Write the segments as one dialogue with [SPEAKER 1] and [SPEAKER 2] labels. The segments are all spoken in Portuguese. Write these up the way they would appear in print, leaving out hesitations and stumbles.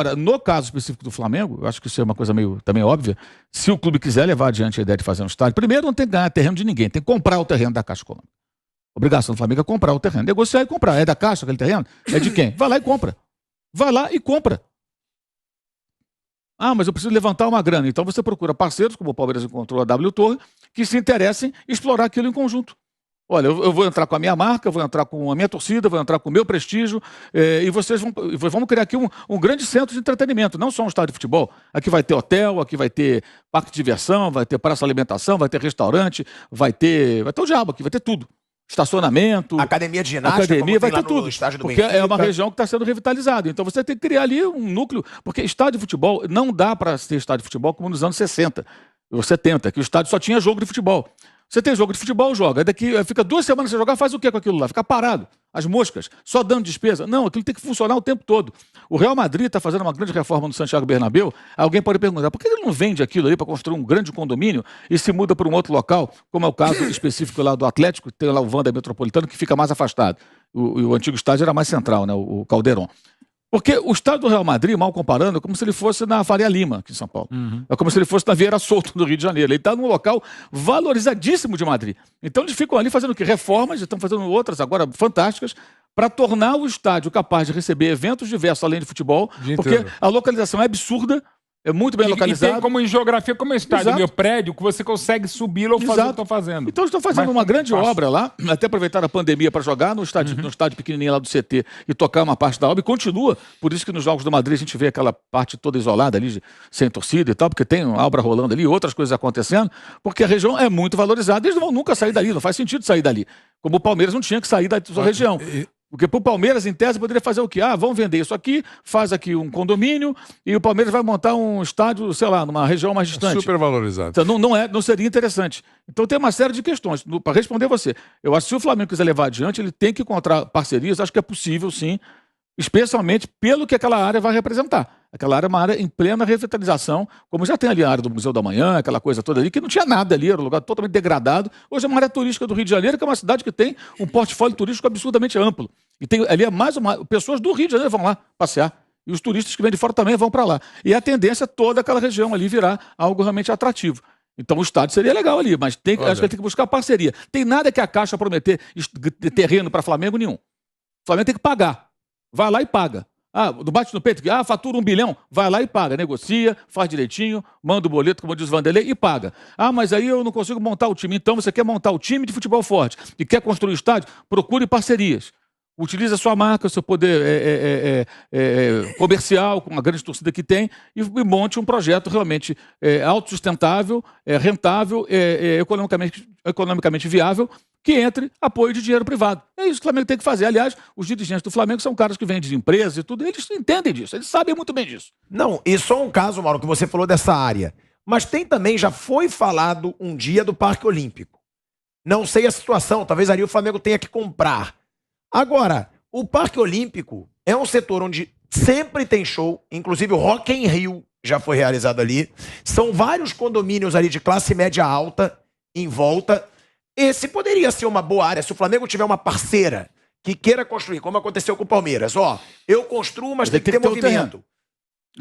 [SPEAKER 1] Ora, no caso específico do Flamengo, eu acho que isso é uma coisa meio também óbvia, se o clube quiser levar adiante a ideia de fazer um estádio, primeiro não tem que ganhar terreno de ninguém, tem que comprar o terreno da Caixa Econômica. Obrigação do Flamengo é comprar o terreno, negociar e comprar. É da Caixa aquele terreno? É de quem? Vai lá e compra. Vai lá e compra. Ah, mas eu preciso levantar uma grana. Então você procura parceiros, como o Palmeiras encontrou a W Torre, que se interessem em explorar aquilo em conjunto. Olha, eu vou entrar com a minha marca, vou entrar com a minha torcida, vou entrar com o meu prestígio, e vocês vamos criar aqui um grande centro de entretenimento, não só um estádio de futebol. Aqui vai ter hotel, aqui vai ter parque de diversão, vai ter praça de alimentação, vai ter restaurante, vai ter o diabo aqui, vai ter tudo. Estacionamento.
[SPEAKER 2] Academia de ginástica,
[SPEAKER 1] academia, vai ter
[SPEAKER 2] no
[SPEAKER 1] tudo.
[SPEAKER 2] estádio do
[SPEAKER 1] porque
[SPEAKER 2] Benfica.
[SPEAKER 1] é uma região que está sendo revitalizada. Então você tem que criar ali um núcleo, porque estádio de futebol não dá para ter estádio de futebol como nos anos 60 ou 70, que o estádio só tinha jogo de futebol. Você tem jogo de futebol, joga. Daqui fica 2 semanas sem jogar, faz o que com aquilo lá? Fica parado. As moscas, só dando despesa. Não, aquilo tem que funcionar o tempo todo. O Real Madrid está fazendo uma grande reforma no Santiago Bernabéu. Alguém pode perguntar, por que ele não vende aquilo ali para construir um grande condomínio e se muda para um outro local, como é o caso específico lá do Atlético, que tem lá o Wanda Metropolitano, que fica mais afastado. O antigo estádio era mais central, né? O Caldeirão. Porque o estádio do Real Madrid, mal comparando, é como se ele fosse na Faria Lima, aqui em São Paulo. É como se ele fosse na Vieira Solto, no Rio de Janeiro. Ele está num local valorizadíssimo de Madrid. Então eles ficam ali fazendo o quê? Reformas, estão fazendo outras agora fantásticas, para tornar o estádio capaz de receber eventos diversos além de futebol, porque a localização é absurda, é muito bem localizado.
[SPEAKER 3] E tem como em geografia, como é estádio,
[SPEAKER 1] Exato.
[SPEAKER 3] meu prédio, que você consegue subir ou fazer o que estão fazendo.
[SPEAKER 1] Então eles estão fazendo uma grande obra lá, até aproveitar a pandemia para jogar no estádio pequenininho lá do CT e tocar uma parte da obra, e continua. Por isso que nos Jogos do Madrid a gente vê aquela parte toda isolada ali, sem torcida e tal, porque tem uma obra rolando ali, outras coisas acontecendo, porque a região é muito valorizada, eles não vão nunca sair dali, não faz sentido sair dali. Como o Palmeiras não tinha que sair da sua região. Porque para o Palmeiras, em tese, poderia fazer o quê? Ah, vamos vender isso aqui, faz aqui um condomínio e o Palmeiras vai montar um estádio, sei lá, numa região mais distante.
[SPEAKER 4] Super valorizado.
[SPEAKER 1] Então, não seria interessante. Então tem uma série de questões. Para responder você, eu acho que se o Flamengo quiser levar adiante, ele tem que encontrar parcerias, acho que é possível, sim, especialmente pelo que aquela área vai representar. Aquela área é uma área em plena revitalização, como já tem ali a área do Museu da Manhã, aquela coisa toda ali, que não tinha nada ali, era um lugar totalmente degradado. Hoje é uma área turística do Rio de Janeiro, que é uma cidade que tem um portfólio turístico absurdamente amplo. E tem ali pessoas do Rio de Janeiro vão lá passear. E os turistas que vêm de fora também vão para lá. E a tendência é toda aquela região ali virar algo realmente atrativo. Então o estádio seria legal ali, mas acho que ele tem que buscar parceria. Tem nada que a Caixa prometer de terreno para Flamengo nenhum. O Flamengo tem que pagar. Vai lá e paga. Ah, não bate no peito, fatura 1 bilhão, vai lá e paga, negocia, faz direitinho, manda o boleto, como diz o Vanderlei, e paga. Ah, mas aí eu não consigo montar o time. Então você quer montar o time de futebol forte e quer construir o estádio, procure parcerias. Utilize a sua marca, o seu poder comercial, com uma grande torcida que tem, e monte um projeto realmente autossustentável, rentável, economicamente viável, que entre apoio de dinheiro privado. É isso que o Flamengo tem que fazer. Aliás, os dirigentes do Flamengo são caras que vêm de empresas e tudo, eles entendem disso, eles sabem muito bem disso.
[SPEAKER 2] Não, e só um caso, Mauro, que você falou dessa área. Mas tem também, já foi falado um dia do Parque Olímpico. Não sei a situação, talvez ali o Flamengo tenha que comprar. Agora, o Parque Olímpico é um setor onde sempre tem show, inclusive o Rock in Rio já foi realizado ali. São vários condomínios ali de classe média alta em volta. Esse poderia ser uma boa área se o Flamengo tiver uma parceira que queira construir, como aconteceu com o Palmeiras. Eu construo, mas tem que ter movimento.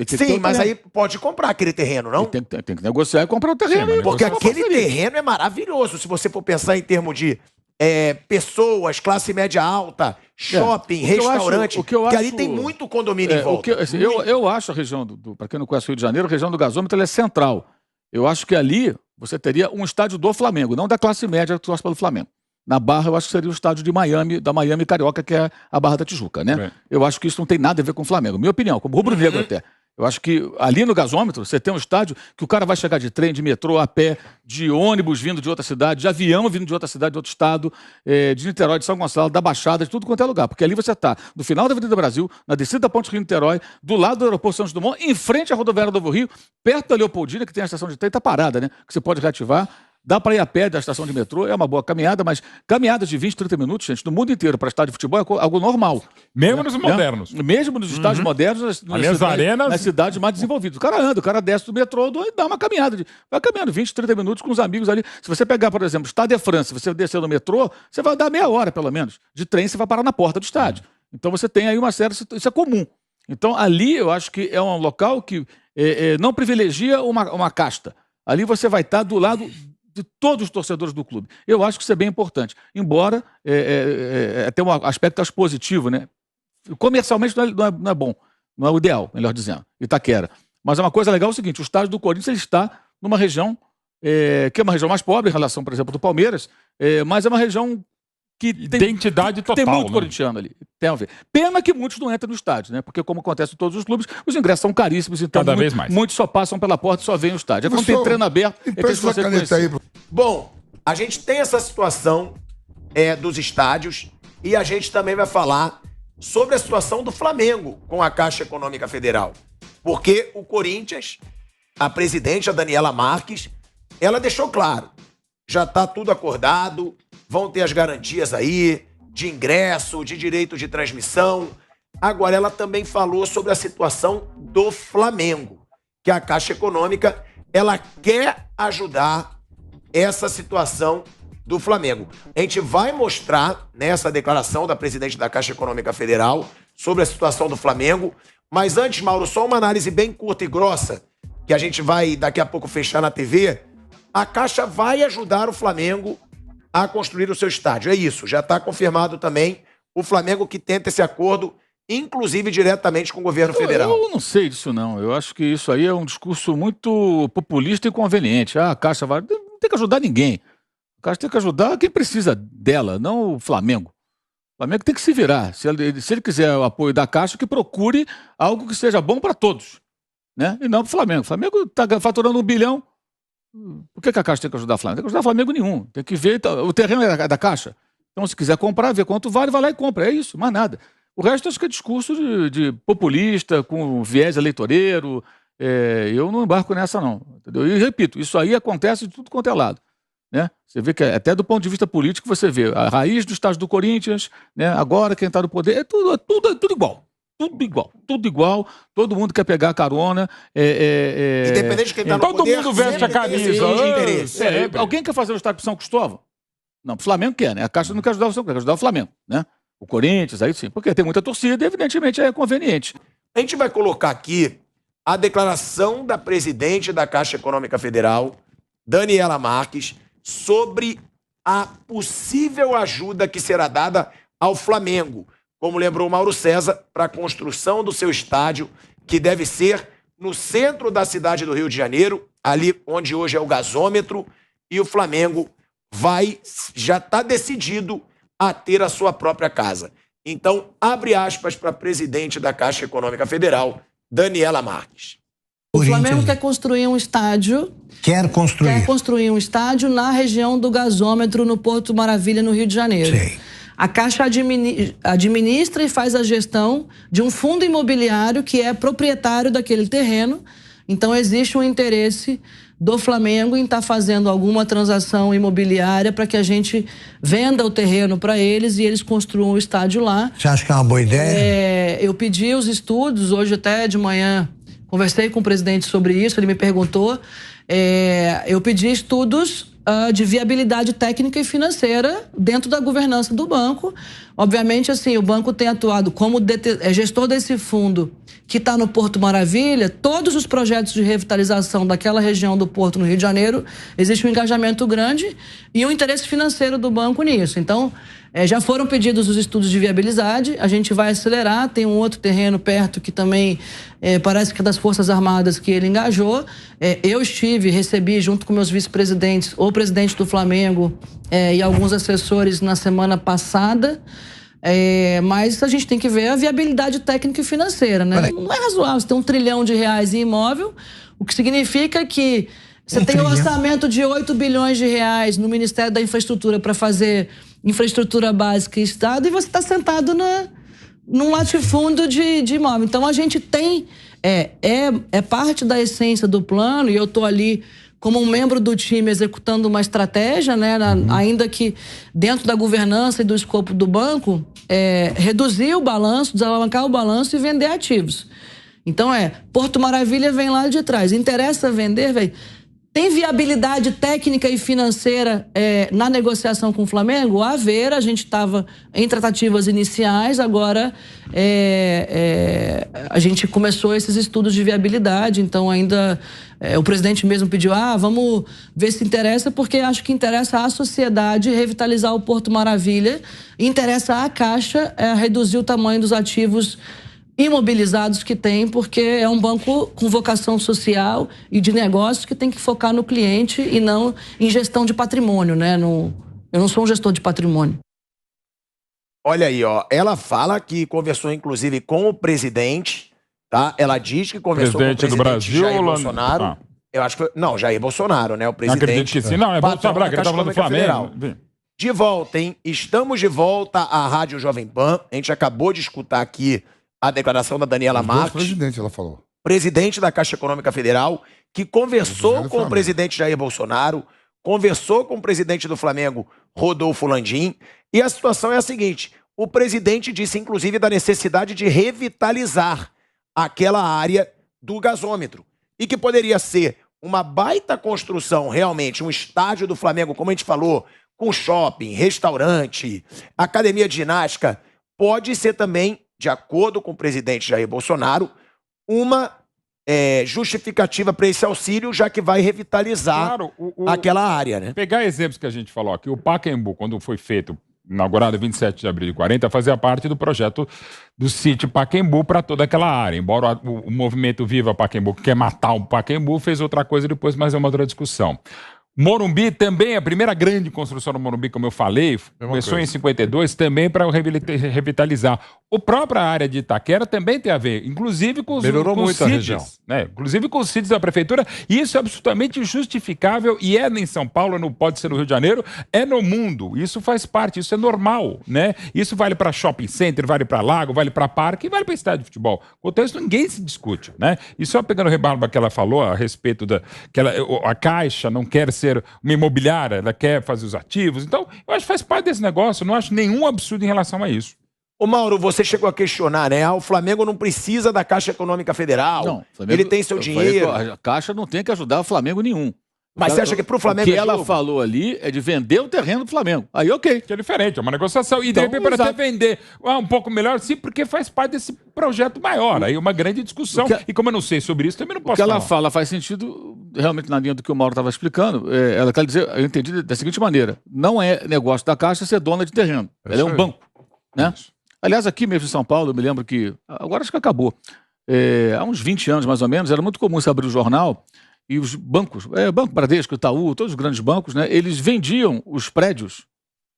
[SPEAKER 2] Sim, mas aí pode comprar aquele terreno, não?
[SPEAKER 1] Tem que negociar e comprar o terreno.
[SPEAKER 2] Sim, porque aquele terreno é maravilhoso, se você for pensar em termos de pessoas, classe média alta, shopping, restaurante, que ali tem muito condomínio em volta.
[SPEAKER 1] Eu acho a região, para quem não conhece o Rio de Janeiro, a região do gasômetro ela é central. Eu acho que ali você teria um estádio do Flamengo, não da classe média que torce pelo Flamengo. Na Barra, eu acho que seria o estádio de Miami, da Miami Carioca, que é a Barra da Tijuca, né? Eu acho que isso não tem nada a ver com o Flamengo. Minha opinião, como rubro-negro até. Eu acho que ali no gasômetro, você tem um estádio que o cara vai chegar de trem, de metrô, a pé, de ônibus vindo de outra cidade, de avião vindo de outra cidade, de outro estado, de Niterói, de São Gonçalo, da Baixada, de tudo quanto é lugar. Porque ali você está no final da Avenida Brasil, na descida da Ponte Rio-Niterói, do lado do aeroporto Santos Dumont, em frente à rodoviária do Novo Rio, perto da Leopoldina, que tem a estação de trem, está parada, né? Que você pode reativar. Dá para ir a pé da estação de metrô, é uma boa caminhada, mas caminhadas de 20, 30 minutos, gente, no mundo inteiro, para estádio de futebol, é algo normal.
[SPEAKER 3] Mesmo nos modernos.
[SPEAKER 1] Mesmo nos estádios modernos, nas cidades mais desenvolvidas. O cara anda, o cara desce do metrô e dá uma caminhada. Vai caminhando 20, 30 minutos com os amigos ali. Se você pegar, por exemplo, o Stade de France, você descer no metrô, você vai dar meia hora, pelo menos. De trem, você vai parar na porta do estádio. Então você tem aí uma série, isso é comum. Então, ali eu acho que é um local que não privilegia uma casta. Ali você vai estar do lado de todos os torcedores do clube. Eu acho que isso é bem importante. Embora tenha um aspecto positivo, né? Comercialmente não é bom, não é o ideal, melhor dizendo, Itaquera. Mas é uma coisa legal, é o seguinte, o estádio do Corinthians ele está numa região que é uma região mais pobre em relação, por exemplo, do Palmeiras, mas é uma região que tem
[SPEAKER 3] identidade total.
[SPEAKER 1] Tem muito,
[SPEAKER 3] né?
[SPEAKER 1] corintiano ali. Tem a ver. Pena que muitos não entram no estádio, né? Porque, como acontece em todos os clubes, os ingressos são caríssimos, então
[SPEAKER 3] Cada vez mais.
[SPEAKER 1] Muitos só passam pela porta e só veem o estádio. É quando tem treino aberto, é que você conhece.
[SPEAKER 2] Bom, a gente tem essa situação dos estádios e a gente também vai falar sobre a situação do Flamengo com a Caixa Econômica Federal. Porque o Corinthians, a presidente, a Daniela Marques, ela deixou claro, já está tudo acordado, vão ter as garantias aí de ingresso, de direito de transmissão. Agora, ela também falou sobre a situação do Flamengo, que a Caixa Econômica, ela quer ajudar essa situação do Flamengo. A gente vai mostrar nessa declaração da presidente da Caixa Econômica Federal sobre a situação do Flamengo. Mas antes, Mauro, só uma análise bem curta e grossa, que a gente vai daqui a pouco fechar na TV. A Caixa vai ajudar o Flamengo a construir o seu estádio. É isso, já está confirmado também o Flamengo que tenta esse acordo, inclusive diretamente com o governo federal.
[SPEAKER 1] Eu não sei disso, não. Eu acho que isso aí é um discurso muito populista e conveniente. A Caixa vai... não tem que ajudar ninguém. A Caixa tem que ajudar quem precisa dela, não o Flamengo. O Flamengo tem que se virar. Se ele quiser o apoio da Caixa, que procure algo que seja bom para todos, né? E não para o Flamengo. O Flamengo está faturando 1 bilhão. Por que a Caixa tem que ajudar o Flamengo? Não tem que ajudar o Flamengo nenhum. Tem que ver... o terreno é da Caixa. Então, se quiser comprar, ver quanto vale, vai lá e compra. É isso, mais nada. O resto acho que é discurso de populista, com viés eleitoreiro. Eu não embarco nessa, não. Entendeu? E repito, isso aí acontece de tudo quanto é lado. Né? Você vê que até do ponto de vista político, você vê a raiz do estádio do Corinthians, né? Agora quem está no poder, é tudo igual. Tudo igual, todo mundo quer pegar carona.
[SPEAKER 2] Independente de quem está no
[SPEAKER 3] todo
[SPEAKER 2] poder,
[SPEAKER 3] mundo veste a camisa.
[SPEAKER 1] Alguém quer fazer o estádio para São Cristóvão? Não, o Flamengo quer, né? A Caixa não quer ajudar o São Cristóvão, quer ajudar o Flamengo, né? O Corinthians, aí sim, porque tem muita torcida e evidentemente é conveniente.
[SPEAKER 2] A gente vai colocar aqui a declaração da presidente da Caixa Econômica Federal, Daniela Marques, sobre a possível ajuda que será dada ao Flamengo, como lembrou o Mauro César, para a construção do seu estádio, que deve ser no centro da cidade do Rio de Janeiro, ali onde hoje é o gasômetro, e o Flamengo já está decidido a ter a sua própria casa. Então, abre aspas para a presidente da Caixa Econômica Federal, Daniela Marques.
[SPEAKER 4] O Flamengo quer construir um estádio. Quer construir um estádio na região do gasômetro, no Porto Maravilha, no Rio de Janeiro. Sim. A Caixa administra e faz a gestão de um fundo imobiliário que é proprietário daquele terreno. Então, existe um interesse do Flamengo em estar fazendo alguma transação imobiliária para que a gente venda o terreno para eles e eles construam o estádio lá.
[SPEAKER 5] Você acha que é uma boa ideia?
[SPEAKER 4] Eu pedi os estudos, hoje até de manhã conversei com o presidente sobre isso, ele me perguntou. Eu pedi estudos de viabilidade técnica e financeira dentro da governança do banco. Obviamente, assim, o banco tem atuado como gestor desse fundo que está no Porto Maravilha. Todos os projetos de revitalização daquela região do Porto no Rio de Janeiro, existe um engajamento grande e um interesse financeiro do banco nisso. Então, já foram pedidos os estudos de viabilidade, a gente vai acelerar. Tem um outro terreno perto que também parece que é das Forças Armadas que ele engajou. Eu recebi junto com meus vice-presidentes, o presidente do Flamengo e alguns assessores na semana passada. Mas a gente tem que ver a viabilidade técnica e financeira, né? Não é razoável você ter R$1 trilhão em imóvel, o que significa que você tem um orçamento de R$8 bilhões no Ministério da Infraestrutura para fazer infraestrutura básica e Estado, e você está sentado num latifúndio de imóvel. Então a gente tem, parte da essência do plano, e eu estou ali como um membro do time executando uma estratégia, né, ainda que dentro da governança e do escopo do banco, reduzir o balanço, desalavancar o balanço e vender ativos. Então Porto Maravilha vem lá de trás. Interessa vender, velho? Tem viabilidade técnica e financeira na negociação com o Flamengo? A ver, a gente estava em tratativas iniciais, agora a gente começou esses estudos de viabilidade, então ainda o presidente mesmo pediu, vamos ver se interessa, porque acho que interessa à sociedade revitalizar o Porto Maravilha, interessa à Caixa reduzir o tamanho dos ativos imobilizados que tem, porque é um banco com vocação social e de negócios que tem que focar no cliente e não em gestão de patrimônio, né? Eu não sou um gestor de patrimônio.
[SPEAKER 2] Olha aí, ó, ela fala que conversou inclusive com o presidente, tá? Ela diz que conversou com o presidente
[SPEAKER 3] do Brasil,
[SPEAKER 2] Jair Bolsonaro. Eu acho que não, Jair Bolsonaro, né? O presidente.
[SPEAKER 3] Não acredito que sim. Não, é Bolsonaro, que ele tá falando do Flamengo.
[SPEAKER 2] De volta, hein? Estamos de volta à Rádio Jovem Pan. A gente acabou de escutar aqui a declaração da Daniela Marques.
[SPEAKER 6] Presidente, ela falou.
[SPEAKER 2] Presidente da Caixa Econômica Federal, que conversou com o presidente Jair Bolsonaro, conversou com o presidente do Flamengo, Rodolfo Landim, e a situação é a seguinte: o presidente disse, inclusive, da necessidade de revitalizar aquela área do gasômetro, e que poderia ser uma baita construção, realmente, um estádio do Flamengo, como a gente falou, com shopping, restaurante, academia de ginástica, pode ser também, de acordo com o presidente Jair Bolsonaro, uma justificativa para esse auxílio, já que vai revitalizar aquela área, né?
[SPEAKER 3] Pegar exemplos que a gente falou aqui, o Pacaembu, quando foi feito, inaugurado em 27 de abril de 40, fazia parte do projeto do sítio Pacaembu para toda aquela área. Embora o movimento Viva Pacaembu, que quer matar o Pacaembu, fez outra coisa depois, mas é uma outra discussão. Morumbi também, a primeira grande construção do Morumbi, como eu falei, começou em 52, também para revitalizar. A própria área de Itaquera também tem a ver, inclusive com os sítios, né? Inclusive com os sítios da prefeitura. E isso é absolutamente justificável e é em São Paulo, não pode ser no Rio de Janeiro, é no mundo. Isso faz parte, isso é normal, né? Isso vale para shopping center, vale para lago, vale para parque e vale para estádio de futebol. Quanto a isso, ninguém se discute, né? E só pegando o rebarba que ela falou a respeito que a Caixa não quer ser uma imobiliária, ela quer fazer os ativos. Então, eu acho que faz parte desse negócio, eu não acho nenhum absurdo em relação a isso.
[SPEAKER 2] Ô Mauro, você chegou a questionar, né? O Flamengo não precisa da Caixa Econômica Federal. Não, Flamengo, ele tem seu dinheiro.
[SPEAKER 1] A Caixa não tem que ajudar o Flamengo nenhum.
[SPEAKER 2] Mas você acha que pro Flamengo
[SPEAKER 1] o que ela falou ali é de vender o terreno do Flamengo. Aí, ok.
[SPEAKER 3] Que é diferente, é uma negociação. E de repente para até vender um pouco melhor, sim, porque faz parte desse projeto maior. Aí uma grande discussão. E como eu não sei sobre isso, também não posso falar.
[SPEAKER 1] O que ela fala faz sentido, realmente, na linha do que o Mauro estava explicando. Ela quer dizer, eu entendi da seguinte maneira: não é negócio da Caixa ser dona de terreno. Ela é um banco, né? Aliás, aqui mesmo em São Paulo, eu me lembro que, agora acho que acabou, há uns 20 anos mais ou menos, era muito comum você abrir o jornal e os bancos, Banco Bradesco, Itaú, todos os grandes bancos, né, eles vendiam os prédios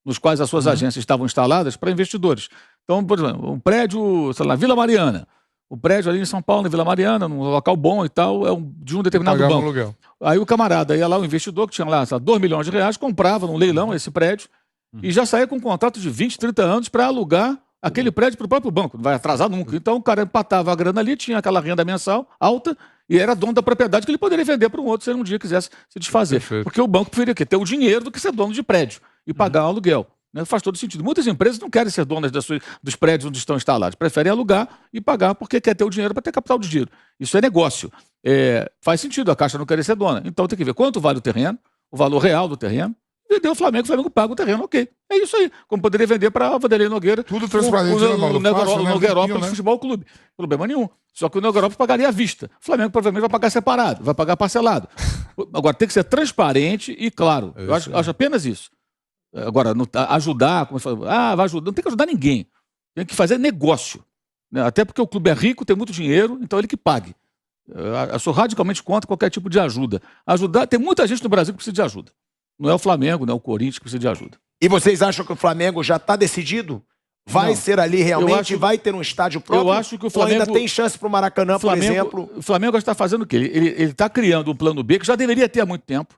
[SPEAKER 1] nos quais as suas agências estavam instaladas para investidores. Então, por exemplo, um prédio, sei lá, Vila Mariana, o prédio ali em São Paulo, na Vila Mariana, num local bom e tal, de um determinado banco. Aluguel. Aí o camarada ia lá, o investidor que tinha lá, sei lá, 2 milhões de reais, comprava num leilão esse prédio e já saía com um contrato de 20, 30 anos para alugar aquele prédio para o próprio banco, não vai atrasar nunca. Então o cara empatava a grana ali, tinha aquela renda mensal alta e era dono da propriedade que ele poderia vender para um outro se ele um dia quisesse se desfazer. Perfeito. Porque o banco preferia ter o dinheiro do que ser dono de prédio e pagar o aluguel. Né? Faz todo sentido. Muitas empresas não querem ser donas dos prédios onde estão instalados, preferem alugar e pagar porque quer ter o dinheiro para ter capital de giro. Isso é negócio. Faz sentido a Caixa não querer ser dona. Então tem que ver quanto vale o terreno, o valor real do terreno. Vendeu o Flamengo paga o terreno, ok. É isso aí. Como poderia vender para a Vanderlei Nogueira.
[SPEAKER 6] Tudo transparente,
[SPEAKER 1] o Nogueirópolis Futebol Clube. Problema nenhum. Só que o Nogueirópolis pagaria à vista. O Flamengo provavelmente vai pagar separado, vai pagar parcelado. Agora, tem que ser transparente e claro. Eu acho apenas isso. Agora, ajudar, como você falou, vai ajudar. Não tem que ajudar ninguém. Tem que fazer negócio. Né? Até porque o clube é rico, tem muito dinheiro, então ele que pague. Eu sou radicalmente contra qualquer tipo de ajuda. Tem muita gente no Brasil que precisa de ajuda. Não é o Flamengo, não é o Corinthians que precisa de ajuda.
[SPEAKER 2] E vocês acham que o Flamengo já está decidido? Vai ser ali realmente? Vai ter um estádio próprio?
[SPEAKER 1] Eu acho que o Flamengo...
[SPEAKER 2] Ou ainda tem chance para o Maracanã, por exemplo?
[SPEAKER 1] O Flamengo está fazendo o quê? Ele está criando um plano B, que já deveria ter há muito tempo,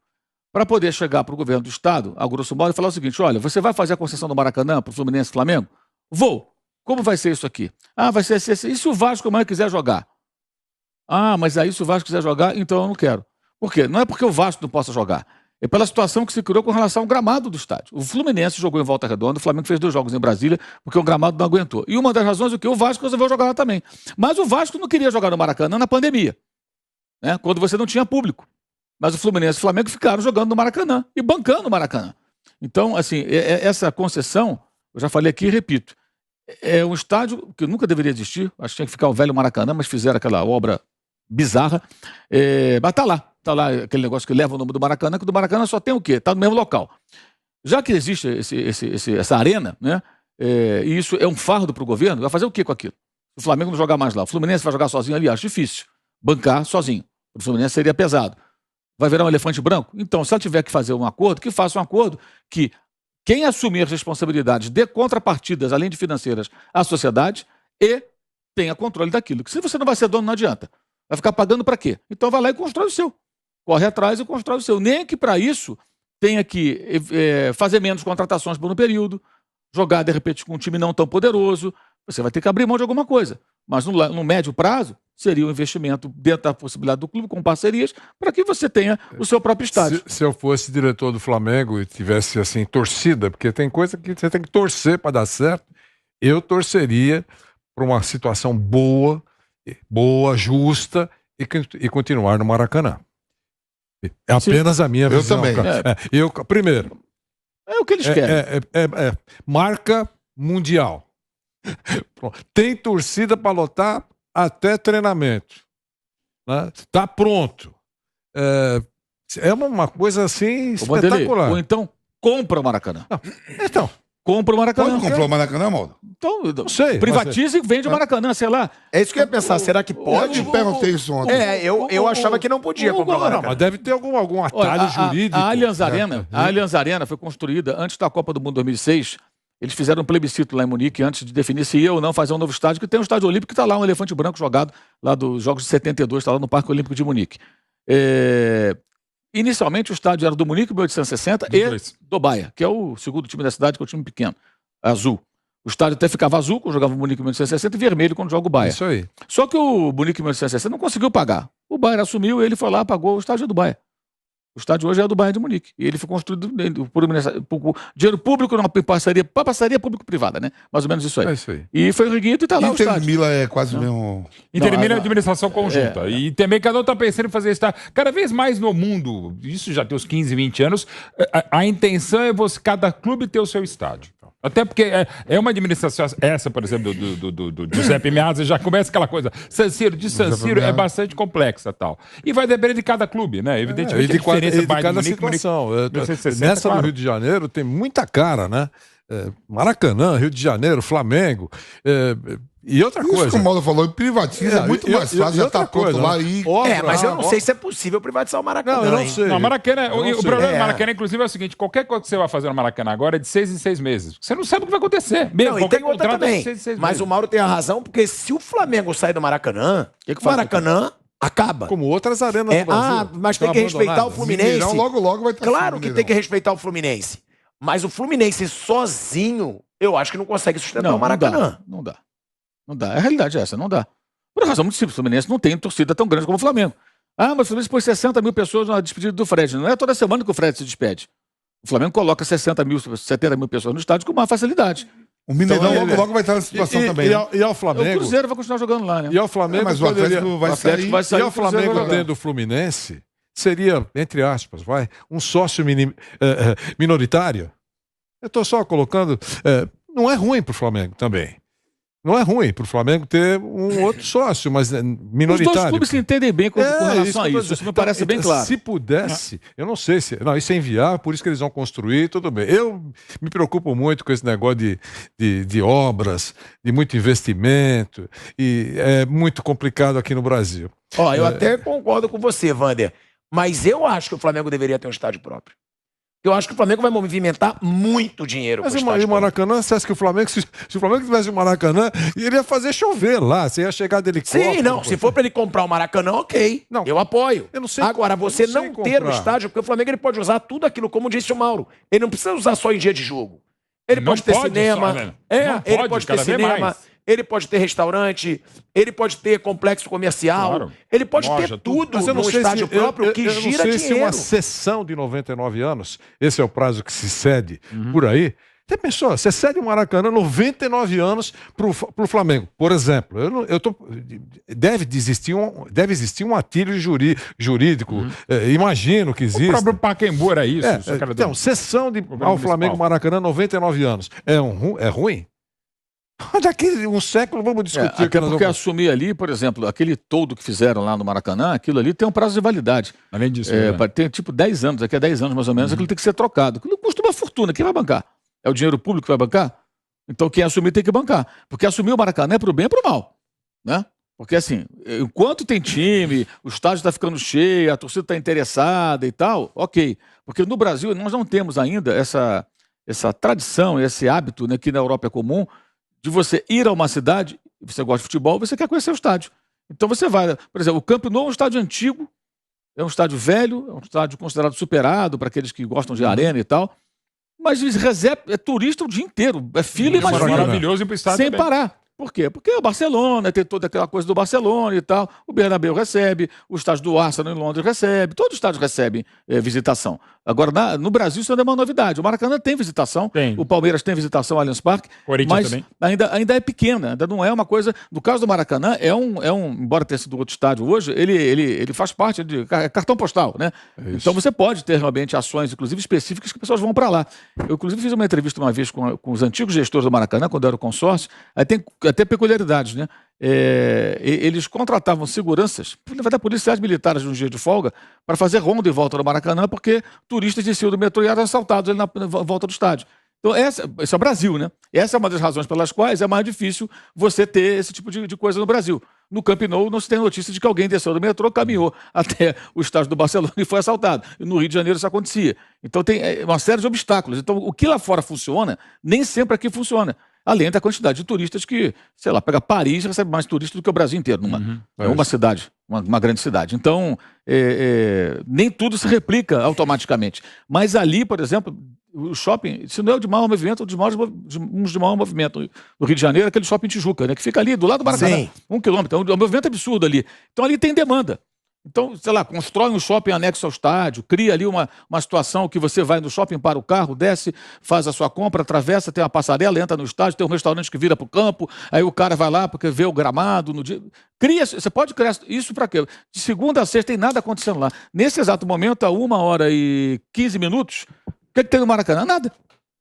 [SPEAKER 1] para poder chegar para o governo do Estado, a grosso modo, e falar o seguinte: olha, você vai fazer a concessão do Maracanã para o Fluminense e Flamengo? Vou. Como vai ser isso aqui? Vai ser assim. E se o Vasco amanhã quiser jogar? Mas aí se o Vasco quiser jogar, então eu não quero. Por quê? Não é porque o Vasco não possa jogar. É pela situação que se criou com relação ao gramado do estádio. O Fluminense jogou em Volta Redonda, o Flamengo fez 2 jogos em Brasília, porque o gramado não aguentou. E uma das razões é que o Vasco resolveu jogar lá também. Mas o Vasco não queria jogar no Maracanã na pandemia, né? Quando você não tinha público. Mas o Fluminense e o Flamengo ficaram jogando no Maracanã e bancando o Maracanã. Então, assim, essa concessão, eu já falei aqui e repito, é um estádio que nunca deveria existir, acho que tinha que ficar o velho Maracanã, mas fizeram aquela obra bizarra. Mas tá lá aquele negócio que leva o nome do Maracanã, que do Maracanã só tem o quê? Tá no mesmo local. Já que existe essa arena, né, e isso é um fardo para o governo, vai fazer o quê com aquilo? O Flamengo não jogar mais lá, o Fluminense vai jogar sozinho ali, acho difícil. Bancar sozinho. O Fluminense seria pesado. Vai virar um elefante branco? Então, se ela tiver que fazer um acordo, que faça um acordo que quem assumir as responsabilidades dê contrapartidas, além de financeiras, à sociedade e tenha controle daquilo. Que se você não vai ser dono, não adianta. Vai ficar pagando para quê? Então vai lá e constrói o seu. Corre atrás e constrói o seu. Nem que para isso tenha que fazer menos contratações por um período, jogar, de repente, com um time não tão poderoso. Você vai ter que abrir mão de alguma coisa. Mas no médio prazo, seria um investimento dentro da possibilidade do clube, com parcerias, para que você tenha o seu próprio estádio.
[SPEAKER 6] Se eu fosse diretor do Flamengo e tivesse, assim, torcida, porque tem coisa que você tem que torcer para dar certo, eu torceria para uma situação boa, justa e continuar no Maracanã. É apenas a minha visão.
[SPEAKER 7] Eu também.
[SPEAKER 6] Primeiro,
[SPEAKER 1] é o que eles querem.
[SPEAKER 6] Marca mundial. Tem torcida para lotar até treinamento. Né? Tá pronto. É uma coisa assim espetacular.
[SPEAKER 1] Ou então, compra o Maracanã.
[SPEAKER 6] Não. Então,
[SPEAKER 1] compra o Maracanã.
[SPEAKER 7] Pode comprar o Maracanã, Mauro?
[SPEAKER 1] Então,
[SPEAKER 6] não sei,
[SPEAKER 1] privatiza e vende o Maracanã, sei lá.
[SPEAKER 2] É isso que eu ia pensar. Será que pode?
[SPEAKER 7] Eu te perguntei isso ontem.
[SPEAKER 2] Eu achava que não podia comprar o
[SPEAKER 6] não,
[SPEAKER 2] Maracanã.
[SPEAKER 6] mas deve ter algum atalho jurídico.
[SPEAKER 1] A Allianz Arena foi construída antes da Copa do Mundo 2006. Eles fizeram um plebiscito lá em Munique antes de definir se ia ou não fazer um novo estádio, que tem um estádio olímpico que está lá, um elefante branco jogado lá dos Jogos de 72, está lá no Parque Olímpico de Munique. Inicialmente o estádio era do Munique, 1860, e do Bahia, que é o segundo time da cidade, que é o time pequeno, azul. O estádio até ficava azul quando jogava o Munique em 1860 e vermelho quando joga o Bahia.
[SPEAKER 6] Isso aí.
[SPEAKER 1] Só que o Munique em 1860 não conseguiu pagar. O Bahia assumiu e ele foi lá, pagou o estádio do Bahia. O estádio hoje é do Bayern de Munique. E ele foi construído por dinheiro público, numa parceria público-privada, né? Mais ou menos isso aí.
[SPEAKER 6] É isso aí.
[SPEAKER 1] E foi erguido e está lá o estádio.
[SPEAKER 7] Intermila é quase o mesmo...
[SPEAKER 3] Intermila é administração conjunta. E também cada um está pensando em fazer estádio. Cada vez mais no mundo, isso já tem uns 15, 20 anos, a intenção é cada clube ter o seu estádio. Até porque é uma administração, essa, por exemplo, do Giuseppe Meazza, já começa aquela coisa, San Siro é bastante complexa e tal. E vai depender de cada clube, né? Evidentemente,
[SPEAKER 6] de cada situação. Nessa claro. No Rio de Janeiro tem muita cara, né? Maracanã, Rio de Janeiro, Flamengo. E outra coisa.
[SPEAKER 7] Isso que o Mauro falou, privatiza, é muito mais fácil, já está pronto lá e...
[SPEAKER 2] mas eu não sei se é possível privatizar o Maracanã.
[SPEAKER 6] Não, eu não sei.
[SPEAKER 3] Não, Maracanã, o problema do Maracanã, inclusive, é o seguinte: qualquer coisa que você vai fazer no Maracanã agora é de 6 em 6 meses. Você não sabe o que vai acontecer.
[SPEAKER 2] Não, e tem outra também. Mas o Mauro tem a razão, porque se o Flamengo sair do Maracanã, o Maracanã acaba.
[SPEAKER 6] Como outras arenas do Brasil.
[SPEAKER 2] Mas tem que respeitar o Fluminense.
[SPEAKER 7] Logo vai ter
[SPEAKER 2] claro que tem que respeitar o Fluminense. Mas o Fluminense sozinho, eu acho que não consegue sustentar o Maracanã.
[SPEAKER 1] Não dá. A realidade é essa, não dá. Por uma razão muito simples, o Fluminense não tem torcida tão grande como o Flamengo. Mas o Fluminense pôs 60 mil pessoas na despedida do Fred. Não é toda semana que o Fred se despede. O Flamengo coloca 60 mil, 70 mil pessoas no estádio com uma facilidade.
[SPEAKER 7] O Mineirão logo vai estar nessa situação também.
[SPEAKER 6] E ao Flamengo...
[SPEAKER 1] O Cruzeiro vai continuar jogando lá, né?
[SPEAKER 6] E ao Flamengo...
[SPEAKER 7] mas o Atlético vai sair.
[SPEAKER 6] E ao Flamengo tendo o Fluminense, seria, entre aspas, um sócio minoritário. Eu estou só colocando... não é ruim para o Flamengo também. Não é ruim para o Flamengo ter um outro sócio, mas minoritário.
[SPEAKER 1] Os dois clubes se entendem bem com relação a isso. Isso me parece bem claro.
[SPEAKER 6] Se pudesse, eu não sei se... Não, isso é inviável, por isso que eles vão construir, tudo bem. Eu me preocupo muito com esse negócio de obras, de muito investimento, e é muito complicado aqui no Brasil.
[SPEAKER 2] Eu até concordo com você, Wander, mas eu acho que o Flamengo deveria ter um estádio próprio. Eu acho que o Flamengo vai movimentar muito dinheiro.
[SPEAKER 6] Mas o Maracanã, você acha que o Flamengo, se o Flamengo tivesse o Maracanã, ele ia fazer chover lá, você ia chegar de helicóptero.
[SPEAKER 2] Sim, não, se for para ele comprar o Maracanã, ok, não, eu apoio.
[SPEAKER 6] Eu não sei.
[SPEAKER 2] Agora, você não ter o estádio, porque o Flamengo ele pode usar tudo aquilo, como disse o Mauro, ele não precisa usar só em dia de jogo. Ele pode ter cinema, ele pode ter cinema, ele pode ter restaurante, ele pode ter complexo comercial, ele pode ter tudo no estádio próprio que gira dinheiro.
[SPEAKER 6] Eu não sei se uma sessão de 99 anos, esse é o prazo que se cede por aí, Você pensou, você cede o Maracanã 99 anos pro Flamengo, por exemplo. Deve existir um atilho jurídico. Imagino que existe.
[SPEAKER 3] O próprio Pacaembu era isso.
[SPEAKER 6] Então, cessão ao Flamengo Maracanã 99 anos. É ruim? Daqui um século vamos discutir.
[SPEAKER 1] Até porque assumir ali, por exemplo, aquele toldo que fizeram lá no Maracanã, aquilo ali tem um prazo de validade.
[SPEAKER 3] Além disso.
[SPEAKER 1] Tem tipo 10 anos, daqui a 10 anos mais ou menos, aquilo tem que ser trocado. Aquilo custa uma fortuna. Quem vai bancar? É o dinheiro público que vai bancar? Então quem assumir tem que bancar. Porque assumir o Maracanã é pro bem e pro mal. Né? Porque assim, enquanto tem time, o estádio está ficando cheio, a torcida está interessada e tal, ok. Porque no Brasil nós não temos ainda essa tradição, esse hábito, né, que na Europa é comum, de você ir a uma cidade, você gosta de futebol, você quer conhecer o estádio. Então você vai, por exemplo, o Camp Nou é um estádio antigo, é um estádio velho, é um estádio considerado superado para aqueles que gostam de arena e tal, mas é turista o dia inteiro, é fila e mais fila.
[SPEAKER 3] Maravilhoso para o estádio
[SPEAKER 1] sem parar. Por quê? Porque o Barcelona tem toda aquela coisa do Barcelona e tal, o Bernabéu recebe, o estádio do Arsenal em Londres recebe, todos os estádios recebem visitação. Agora, no Brasil isso ainda é uma novidade. O Maracanã tem visitação, o Palmeiras tem visitação ao Allianz Parque, mas também. Ainda é pequena, ainda não é uma coisa... No caso do Maracanã, embora tenha sido outro estádio hoje, ele faz parte de cartão postal, né? Então você pode ter realmente ações, inclusive específicas, que pessoas vão para lá. Eu, inclusive, fiz uma entrevista uma vez com os antigos gestores do Maracanã, quando era o consórcio, aí tem até peculiaridades, né? Eles contratavam seguranças, na verdade policiais militares num dia de folga, para fazer ronda em volta do Maracanã, porque turistas desciam do metrô e eram assaltados ali na volta do estádio. Então, esse é o Brasil, né? Essa é uma das razões pelas quais é mais difícil você ter esse tipo de coisa no Brasil. No Camp Nou não se tem notícia de que alguém desceu do metrô, caminhou até o estádio do Barcelona e foi assaltado. E no Rio de Janeiro isso acontecia. Então tem uma série de obstáculos. Então o que lá fora funciona, nem sempre aqui funciona. Além da quantidade de turistas que, sei lá, pega Paris e recebe mais turistas do que o Brasil inteiro. Uma cidade, uma grande cidade. Então, nem tudo se replica automaticamente. Mas ali, por exemplo, o shopping, se não é o de maior movimento, um de maior movimento no Rio de Janeiro, é aquele shopping Tijuca, né, que fica ali do lado do Maracanã, 1 quilômetro. É um movimento absurdo ali. Então ali tem demanda. Então, sei lá, constrói um shopping anexo ao estádio, cria ali uma situação que você vai no shopping, para o carro, desce, faz a sua compra, atravessa, tem uma passarela, entra no estádio, tem um restaurante que vira para o campo, aí o cara vai lá porque vê o gramado no dia. Você pode criar isso para quê? De segunda a sexta tem nada acontecendo lá. Nesse exato momento, a 1h15, o que tem no Maracanã? Nada.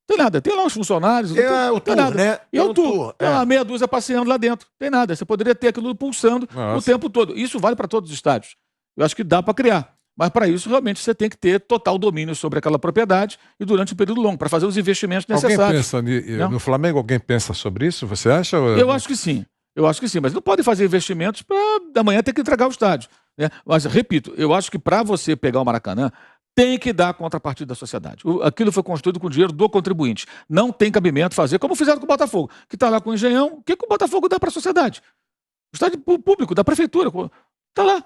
[SPEAKER 1] Tem nada. Tem lá os funcionários.
[SPEAKER 2] O tour,
[SPEAKER 1] nada,
[SPEAKER 2] né?
[SPEAKER 1] E o tour. Tem lá meia dúzia passeando lá dentro. Tem nada. Você poderia ter aquilo pulsando o tempo todo. Isso vale para todos os estádios. Eu acho que dá para criar. Mas para isso, realmente, você tem que ter total domínio sobre aquela propriedade e durante um período longo, para fazer os investimentos necessários.
[SPEAKER 6] Alguém pensa no Flamengo? Alguém pensa sobre isso? Você acha?
[SPEAKER 1] Eu acho que sim. Mas não podem fazer investimentos para amanhã ter que entregar o estádio. Né? Mas, repito, eu acho que para você pegar o Maracanã, tem que dar a contrapartida da sociedade. Aquilo foi construído com o dinheiro do contribuinte. Não tem cabimento fazer como fizeram com o Botafogo, que está lá com o Engenhão. O que o Botafogo dá para a sociedade? O estádio público, da prefeitura. Está lá.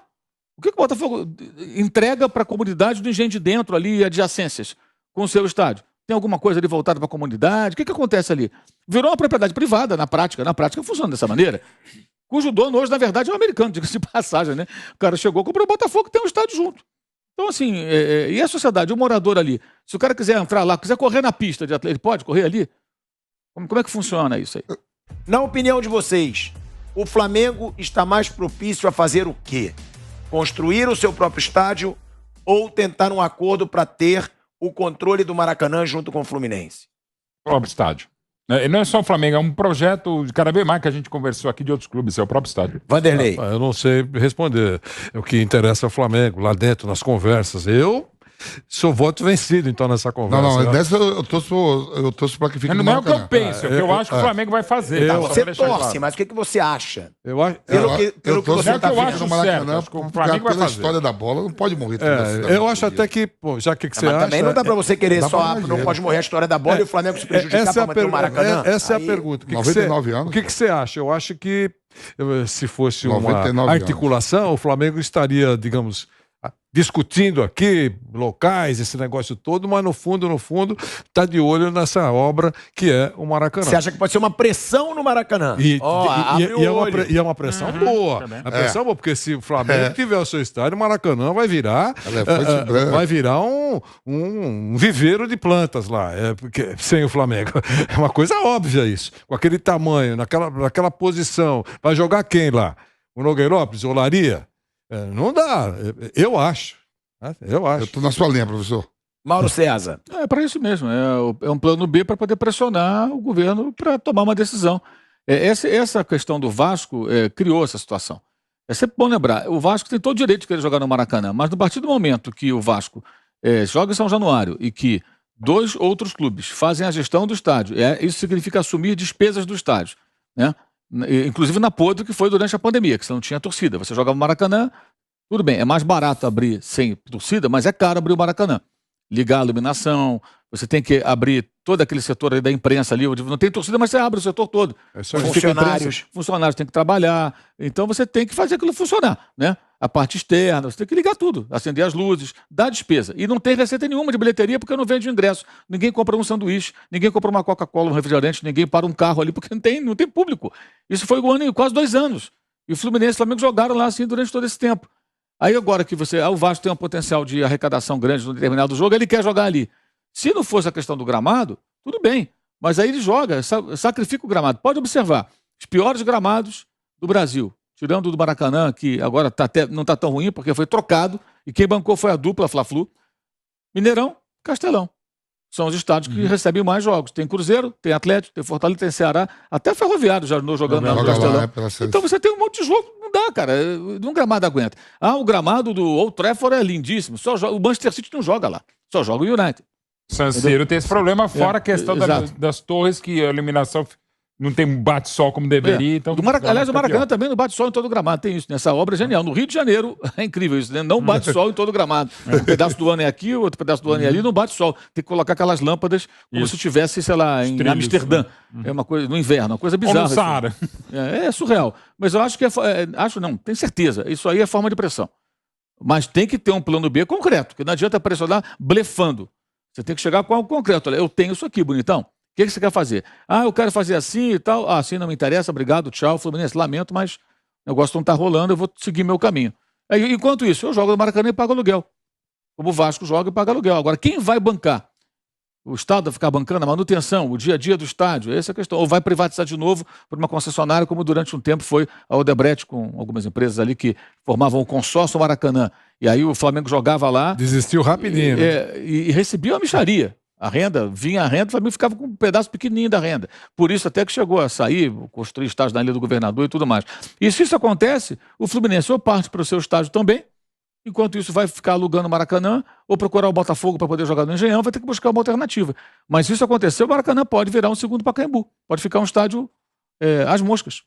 [SPEAKER 1] O que o Botafogo entrega para a comunidade do Engenho de Dentro, ali, adjacências, com o seu estádio? Tem alguma coisa ali voltada para a comunidade? O que acontece ali? Virou uma propriedade privada, na prática. Na prática funciona dessa maneira. Cujo dono hoje, na verdade, é um americano, diga-se de passagem, né? O cara chegou, comprou o Botafogo, tem um estádio junto. Então, assim, e a sociedade, o morador ali? Se o cara quiser entrar lá, quiser correr na pista de atleta, ele pode correr ali? Como é que funciona isso aí?
[SPEAKER 2] Na opinião de vocês, o Flamengo está mais propício a fazer o quê? Construir o seu próprio estádio ou tentar um acordo para ter o controle do Maracanã junto com o Fluminense?
[SPEAKER 3] O próprio estádio. Não é só o Flamengo, é um projeto de cada vez mais que a gente conversou aqui de outros clubes, é o próprio estádio.
[SPEAKER 2] Vanderlei.
[SPEAKER 6] Eu não sei responder. O que interessa é o Flamengo, lá dentro, nas conversas. Eu sou voto vencido, então, nessa conversa.
[SPEAKER 7] Não, nessa eu torço para que fique no
[SPEAKER 3] Maracanã. Não é o que eu penso, é o que eu acho que o Flamengo vai fazer.
[SPEAKER 2] Você torce, claro. Mas o que você acha?
[SPEAKER 7] Eu torço
[SPEAKER 3] para que fique
[SPEAKER 7] no Maracanã,
[SPEAKER 3] o Flamengo vai
[SPEAKER 7] pela
[SPEAKER 3] fazer.
[SPEAKER 7] história da bola, não pode morrer.
[SPEAKER 6] Eu acho até que, já que você acha...
[SPEAKER 2] Também não dá para você querer não pode morrer a história da bola e o Flamengo se prejudicar para manter o Maracanã.
[SPEAKER 6] Essa é a pergunta.
[SPEAKER 7] 99 anos.
[SPEAKER 6] O que você acha? Eu acho que se fosse uma articulação, o Flamengo estaria, digamos... discutindo aqui locais, esse negócio todo, mas no fundo, tá de olho nessa obra que é o Maracanã.
[SPEAKER 2] Você acha que pode ser uma pressão no Maracanã?
[SPEAKER 6] E é uma pressão boa. A pressão boa, porque se o Flamengo tiver o seu estádio, o Maracanã vai virar um viveiro de plantas lá. Porque, sem o Flamengo. É uma coisa óbvia isso. Com aquele tamanho, naquela posição. Vai jogar quem lá? O Nogueirópolis, Olaria? Não dá, eu acho. Eu estou
[SPEAKER 7] na sua linha, professor.
[SPEAKER 2] Mauro César.
[SPEAKER 1] É para isso mesmo. É um plano B para poder pressionar o governo para tomar uma decisão. Essa questão do Vasco criou essa situação. É sempre bom lembrar, o Vasco tem todo o direito de querer jogar no Maracanã, mas no partir do momento que o Vasco joga em São Januário e que 2 outros clubes fazem a gestão do estádio, isso significa assumir despesas do estádio, né? Inclusive na podre que foi durante a pandemia, que você não tinha torcida. Você jogava no Maracanã, tudo bem, é mais barato abrir sem torcida, mas é caro abrir o Maracanã. Ligar a iluminação, você tem que abrir todo aquele setor ali da imprensa ali, onde não tem torcida, mas você abre o setor todo. Funcionários têm que trabalhar, então você tem que fazer aquilo funcionar, né? A parte externa, você tem que ligar tudo, acender as luzes, dar despesa. E não tem receita nenhuma de bilheteria porque não vende ingresso. Ninguém compra um sanduíche, ninguém compra uma Coca-Cola, um refrigerante, ninguém para um carro ali porque não tem público. Isso foi quase 2 anos. E o Fluminense e o Flamengo jogaram lá assim durante todo esse tempo. Aí agora que o Vasco tem um potencial de arrecadação grande no determinado jogo, ele quer jogar ali. Se não fosse a questão do gramado, tudo bem. Mas aí ele joga, sacrifica o gramado. Pode observar, os piores gramados do Brasil, tirando do Maracanã, que agora não está tão ruim, porque foi trocado, e quem bancou foi a dupla Fla-Flu, Mineirão, Castelão. São os estádios que recebem mais jogos. Tem Cruzeiro, tem Atlético, tem Fortaleza, tem Ceará, até Ferroviário já andou jogando no Castelão. Então você tem um monte de jogo, não dá, cara. Um gramado aguenta. O gramado do Old Trafford é lindíssimo. O Manchester City não joga lá, só joga o United.
[SPEAKER 3] San Siro tem esse problema, fora a questão das torres, que a iluminação não tem bate-sol como deveria. Então,
[SPEAKER 1] aliás, o Maracanã também não bate sol em todo o gramado. Tem isso, né? Essa obra é genial. No Rio de Janeiro, é incrível isso, né? Não bate sol em todo o gramado. Um pedaço do ano é aqui, outro pedaço do ano é ali, não bate sol. Tem que colocar aquelas lâmpadas como se tivesse, sei lá, em Amsterdã. É uma coisa, no inverno, uma coisa bizarra.
[SPEAKER 3] Ou no Saara.
[SPEAKER 1] É surreal. Mas eu acho que tenho certeza. Isso aí é forma de pressão. Mas tem que ter um plano B concreto, porque não adianta pressionar blefando. Você tem que chegar com algo concreto. Olha, eu tenho isso aqui, bonitão. O que você quer fazer? Eu quero fazer assim e tal. Assim não me interessa, obrigado, tchau. Fluminense, lamento, mas o negócio não está rolando, eu vou seguir meu caminho. Enquanto isso, eu jogo no Maracanã e pago aluguel. Como o Vasco joga e paga aluguel. Agora, quem vai bancar? O Estado vai ficar bancando a manutenção, o dia a dia do estádio? Essa é a questão. Ou vai privatizar de novo por uma concessionária, como durante um tempo foi a Odebrecht, com algumas empresas ali que formavam o consórcio Maracanã. E aí o Flamengo jogava lá.
[SPEAKER 6] Desistiu rapidinho.
[SPEAKER 1] E recebia uma mixaria. A renda, vinha a renda, o Flamengo ficava com um pedaço pequenininho da renda. Por isso até que chegou a sair, construir estádio na Ilha do Governador e tudo mais. E se isso acontece, o Fluminense ou parte para o seu estádio também, enquanto isso vai ficar alugando o Maracanã, ou procurar o Botafogo para poder jogar no Engenhão, vai ter que buscar uma alternativa. Mas se isso acontecer, o Maracanã pode virar um segundo Pacaembu. Pode ficar um estádio às moscas.